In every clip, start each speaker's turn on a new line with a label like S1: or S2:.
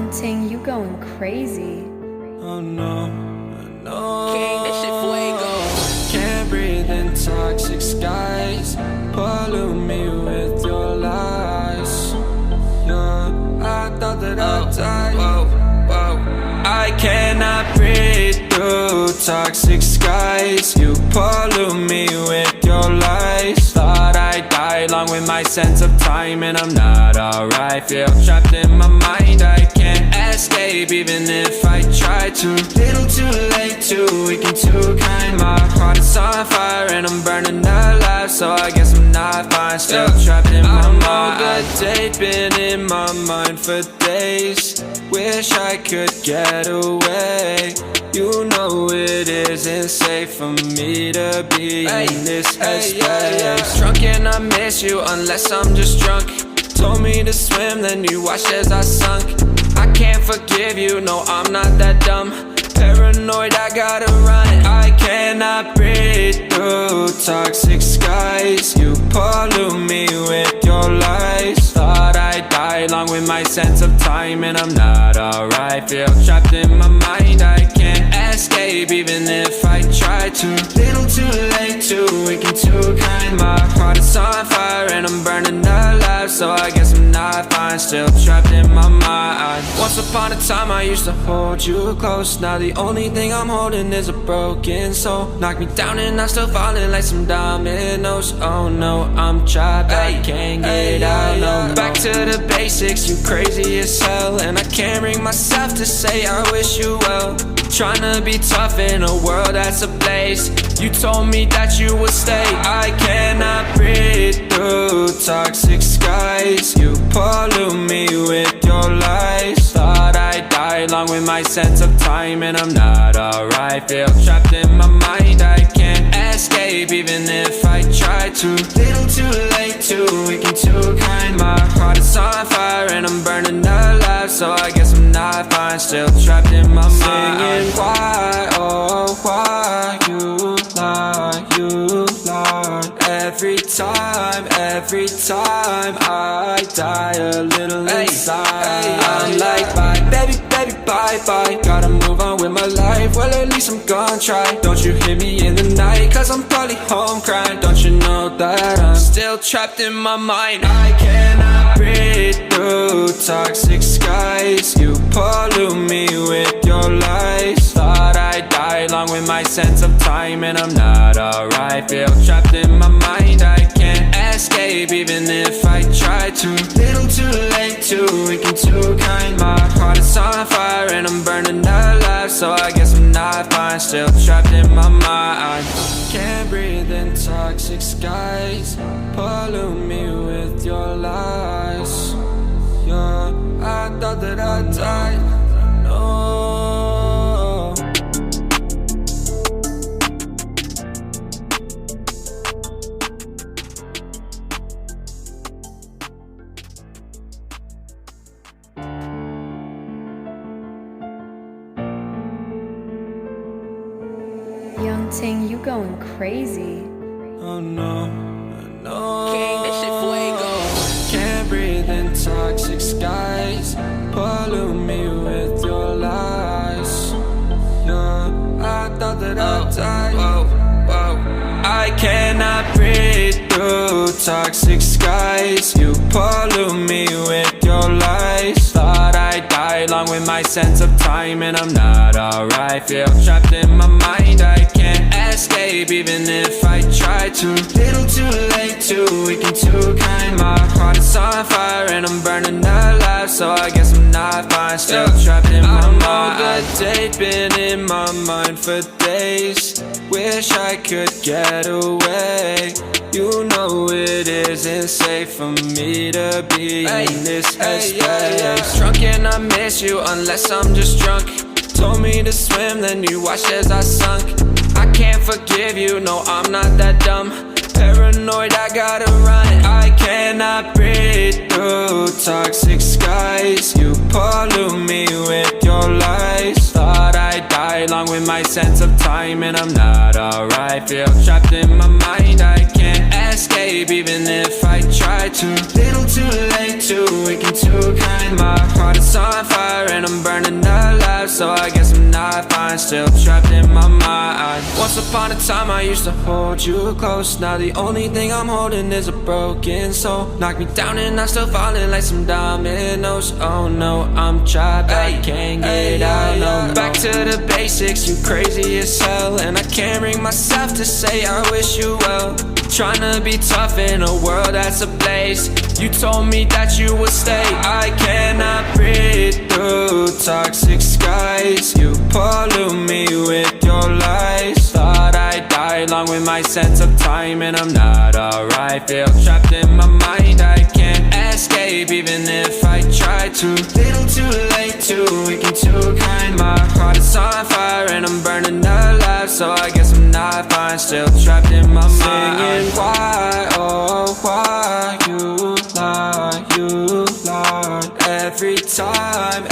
S1: Young Ting, you going crazy.
S2: Oh no, no.
S3: King, this shit fuego.
S2: Can't breathe in toxic skies. Pollute me with your lies. Yeah, I thought that I'd die. I cannot breathe through toxic skies. You pollute me with your lies. Thought I'd die along with my sense of time, and I'm not alright. Feel trapped in my mind, I can't escape even if I try to. Little too late, too weak and too kind. My heart is on fire and I'm burning alive, so I guess I'm not fine. Still trapped in my mind. That date been in my mind for days. Wish I could get away. You know it isn't safe for me to be in this headspace. Drunk and I miss you unless I'm just drunk. Told me to swim, then you watched as I sunk. I can't forgive you, no I'm not that dumb. Paranoid, I gotta run. I cannot breathe through toxic skies. You pollute me with your lies. Thought I'd die along with my sense of time, and I'm not alright. Feel trapped in my mind, I can't escape even if I try to. Little too late, too weak and too kind. My heart is on fire and I'm burning alive, so I guess I'm not fine. Still trapped in my mind. Once upon a time I used to hold you close. Now the only thing I'm holding is a broken soul. Knock me down and I'm still falling like some dominoes. Oh no, I'm trapped, I can't get out, no. Back to the basics, you crazy as hell. And I can't bring myself to say I wish you well. Tryna be tough in a world that's ablaze. You told me that you would stay. I cannot breathe through toxic skies. You pollute me with your lies. Thought I'd die along with my sense of time, and I'm not alright. Feel trapped in my mind, I can't escape even if I try to. Little too late, too weak and too kind. My heart is on fire and I'm burning alive, so I guess I'm not fine. Still trapped in my mind. Singing why, oh why you lie, you lie. Every time I die a little inside. I'm like bye, baby, baby, bye, bye. Gotta move on with my life, well at least I'm gonna try. Don't you hear me in the night, cause I'm probably home crying. Don't you know that I'm still trapped in my mind. I cannot breathe through toxic skies. You pollute me with your lies. Thought I'd die along with my sense of time, and I'm not alright. Feel trapped in my mind, I can't escape even if I try to. Little too late, too weak and too kind. My heart is on fire and I'm burning alive, so I guess I'm not fine. Still trapped in my mind. Can't breathe in toxic skies. Pollute me with your lies. Yeah, I thought that I'd die. No.
S1: Young Ting, you going crazy.
S2: Oh no, no.
S3: King, this shit fuego.
S2: Can't breathe in toxic skies. Pollute me with your lies. Yeah, I thought that I'd die. I cannot breathe through toxic skies. You pollute me with your lies. Thought I'd die along with my sense of time, and I'm not alright. Feel trapped in my mind, I can't escape even if I try to. Little too late, too weak and too kind. My heart is on fire and I'm burning alive, so I guess I'm not fine. Still trapped in my mind. That date been in my mind for days. Wish I could get away. You know it isn't safe for me to be in this headspace. Drunk and I miss you unless I'm just drunk. Told me to swim, then you watched as I sunk. I can't forgive you, no I'm not that dumb. Paranoid, I gotta run. I cannot breathe through toxic skies. You pollute me with your lies. Thought I'd die along with my sense of time, and I'm not alright. Feel trapped in my mind, I can't escape even if I try to. Little too late, too weak and too kind. My heart is on fire and I'm burning alive, so I guess I'm not fine, still trapped in my mind. Once upon a time I used to hold you close. Now the only thing I'm holding is a broken soul. Knock me down and I'm still falling like some dominoes. Oh no, I'm trapped, I can't get out, no. Back to the basics, you crazy as hell, and I can't bring myself to say I wish you well. Tryna be tough in a world that's ablaze. You told me that you would stay. I cannot breathe through toxic skies. You pollute me with your lies. Thought I'd die along with my sense of time, and I'm not alright. Feel trapped in my mind, I can't escape even if I try to. Little too late, too weak and too kind. My heart is on fire and I'm burning alive, so I guess I'm not fine, still trapped in my mind. Singing why, oh why you lie, you lie. Every time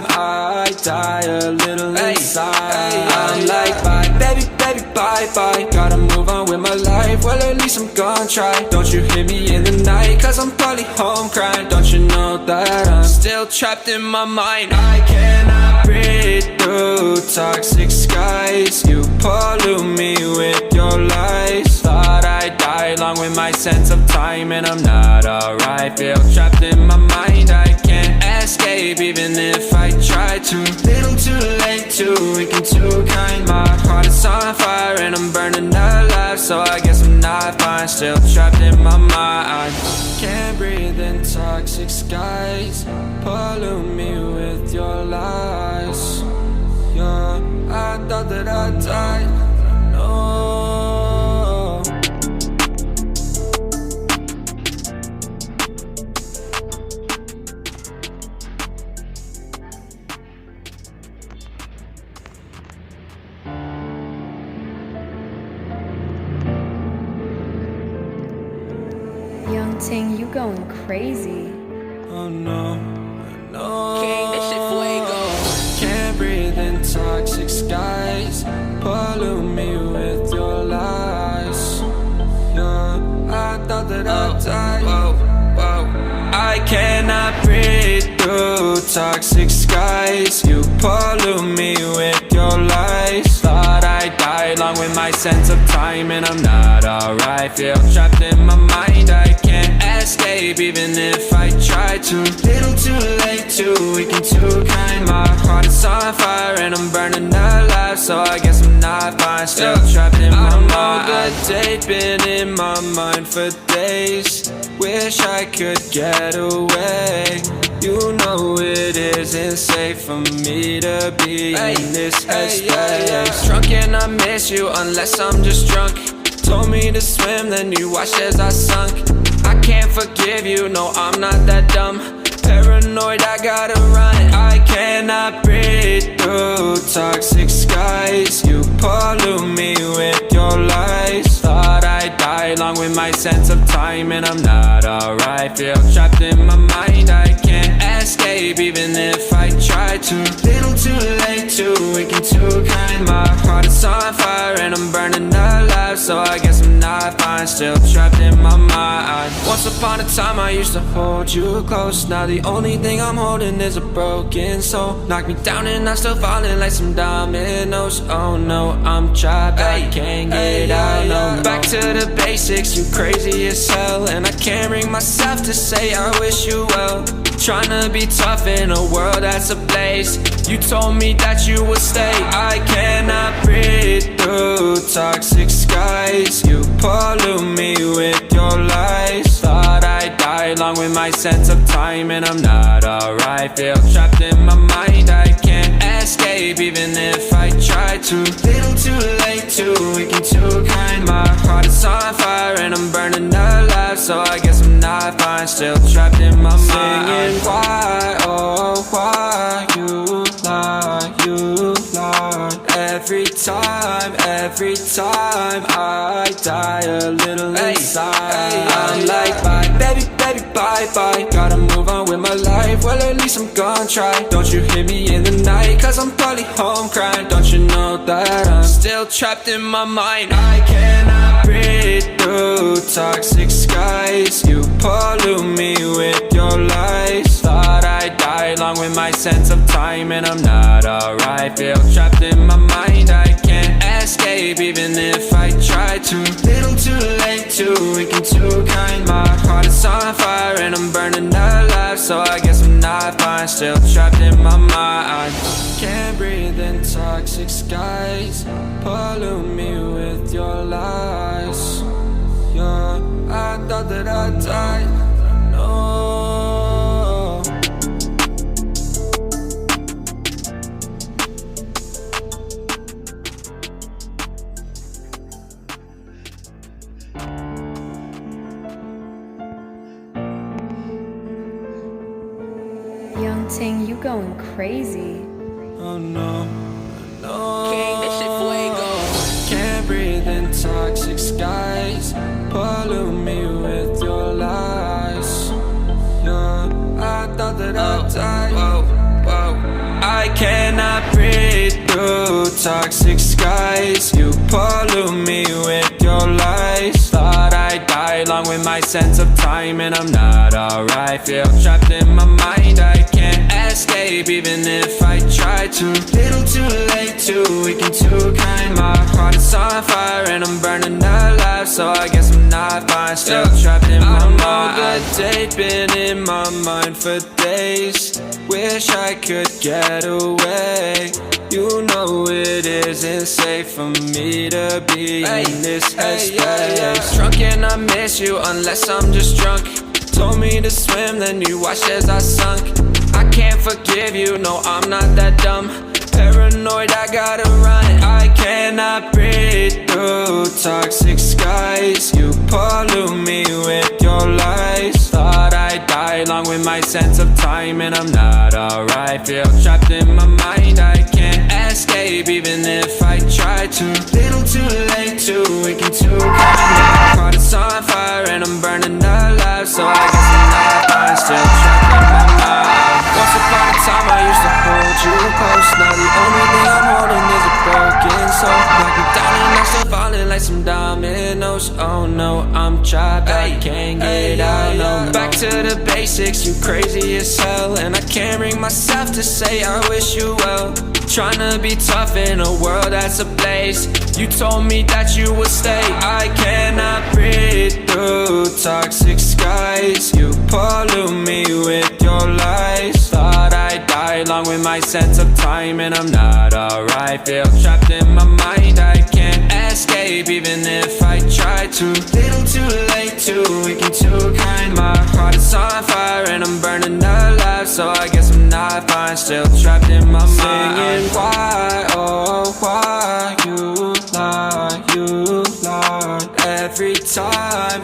S2: I die a little inside. I'm like bye, baby, baby, bye, bye. Gotta move on with my life, well at least I'm gonna try. Don't you hear me in the night, cause I'm probably home crying. Don't you know that I'm still trapped in my mind. I cannot breathe through toxic skies. You pollute me with your lies. Thought I'd die along with my sense of time, and I'm not alright. Feel trapped in my mind, I can't escape even if I try to. Little too late, too weak and too kind. My heart is on fire and I'm burning alive, so I guess I'm not fine, still trapped in my mind. Can't breathe in toxic skies. Pollute me with your lies. Yeah, I thought that I died. No.
S1: Young Ting, you going crazy.
S2: Oh no, no.
S3: King, this shit fuego.
S2: Can't breathe in toxic skies. Pollute me with your lies. Yeah, I thought that I died. Whoa, whoa. I cannot breathe through toxic skies. You pollute me with your lies. Thought I'd die along with my sense of time, and I'm not alright. Feel trapped in my mind, I can't escape even if I try to. Little too late, too weak and too kind. My heart is on fire and I'm burning alive, so I guess I'm not fine, still trapped in my mind. I know the date been in my mind for days. Wish I could get away. You know it isn't safe for me to be in this headspace. Drunk and I miss you unless I'm just drunk. Told me to swim, then you watched as I sunk. I can't forgive you, no I'm not that dumb. Paranoid, I gotta run. I cannot breathe through toxic skies. You pollute me with your lies. Thought I'd die along with my sense of time, and I'm not alright. Feel trapped in my mind, I can't escape even if I try to. Little too late, too weak and too kind. My heart is on fire and I'm burning alive, so I guess I'm not fine, still trapped in my mind. Once upon a time I used to hold you close. Now the only thing I'm holding is a broken soul. Knock me down and I'm still falling like some dominoes. Oh no, I'm trapped, I can't get out, no. Back to the basics, you crazy as hell, and I can't bring myself to say I wish you well. Tryna be tough in a world that's ablaze. You told me that you would stay. I cannot breathe through toxic skies. You pollute me with your lies. Thought I'd die along with my sense of time, and I'm not alright. Feel trapped in my mind, I can't escape even if I try to. Little too late, too weak and too kind. My heart is on fire and I'm burning alive, so I guess I'm not fine, still trapped in my mind. Singing why, oh why you lie, you lie. Every time I die a little inside. I'm like bye, baby, baby, bye, bye. Gotta move on with my life, well at least I'm gonna try. Don't you hear me in the night, cause I'm probably home crying. Don't you know that I'm still still trapped in my mind. I cannot breathe through toxic skies. You pollute me with your lies. Thought I'd die along with my sense of time, and I'm not alright. Feel trapped in my mind. I can't escape even if I try to. Little too late, too weak and too kind. My heart is on fire and I'm burning alive, so I guess I'm not fine. Still trapped in my mind. Can't breathe in toxic skies. Pollute me with your lies. Yeah, I thought that I died. No.
S1: Young Ting, you going crazy.
S2: Oh no, no.
S3: King, this shit fuego.
S2: Can't breathe in toxic skies. Pollute me with your lies. Yeah, I thought that I died. Whoa, whoa. I cannot breathe through toxic skies. You pollute me with your lies. Thought I'd die along with my sense of time, and I'm not alright. Feel trapped in my mind. I can't escape even if I try to. Little too late, too weak and too kind. My heart is on fire and I'm burning alive, so I guess I'm not fine. Still trapped in my mind. I know the date been in my mind for days. Wish I could get away. You know it isn't safe for me to be in this headspace. Drunk and I miss you unless I'm just drunk. Told me to swim, then you watched as I sunk. I can't forgive you, no, I'm not that dumb. Paranoid, I gotta run. I cannot breathe through toxic skies. You pollute me with your lies. Thought I'd die along with my sense of time, and I'm not alright. Feel trapped in my mind. I can't escape even if I try to. Little too late, too weak and too kind. My heart is on fire and I'm burning alive, so I guess I'm not fine. Still trapped in my mind. Once upon a time I used to hold you close. Now the only thing I'm holding is a broken soul. Knock me down and I'm still falling like some dominoes. Oh no, I'm trapped, I can't get out, no. Back to the basics, you crazy as hell. And I can't bring myself to say I wish you well. Tryna be tough in a world that's ablaze. You told me that you would stay. I cannot breathe through toxic skies. You pollute me with your lies. Thought I'd die along with my sense of time, and I'm not alright. Feel trapped in my mind. I can't escape even if I try to. Little too late, too weak and too kind. My heart is on fire and I'm burning alive, so I guess I'm not fine. Still trapped in my mind. Singing why, oh why you lie, you lie. Every time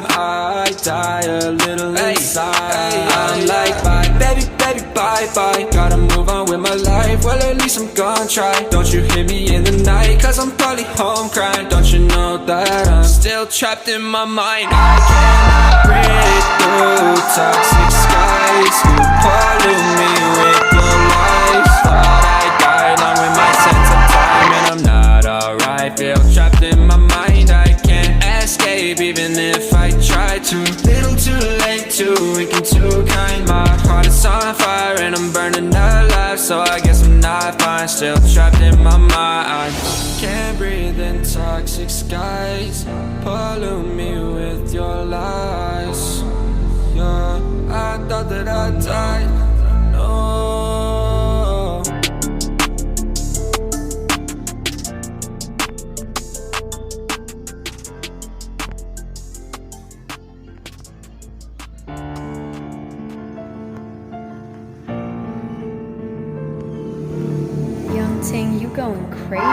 S2: I die a little inside. I'm like bye, baby, baby, bye, bye. Gotta move on with my life, well at least I'm gonna try. Don't you hear me in the night, cause I'm probably home crying. Don't you know that I'm still trapped in my mind. I cannot breathe through toxic skies. You pollute me with your lies. Thought I'd die along with my sense of time, and I'm not alright. Feel trapped in my mind. I can't escape even if I try to. Little too late, too weak and too kind. My heart is on fire and I'm burning alive, so I guess I'm not fine. Still trapped in my mind. Can't breathe in toxic skies. Pollute me with your lies. Yeah, I thought that I died. No.
S1: Young Ting, you going crazy.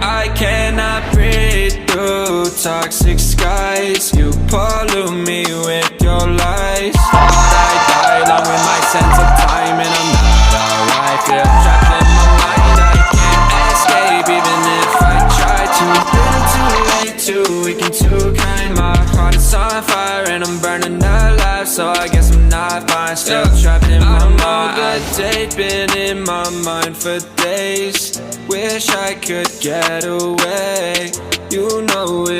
S2: I cannot breathe through toxic skies. You pollute me with your lies. Thought I'd die along with my sense of time, and I'm not alright. Feel trapped in my mind. I can't escape even if learning that life, so I guess I'm not fine. Still trapped in my mind. The date been in my mind for days. Wish I could get away. You know it.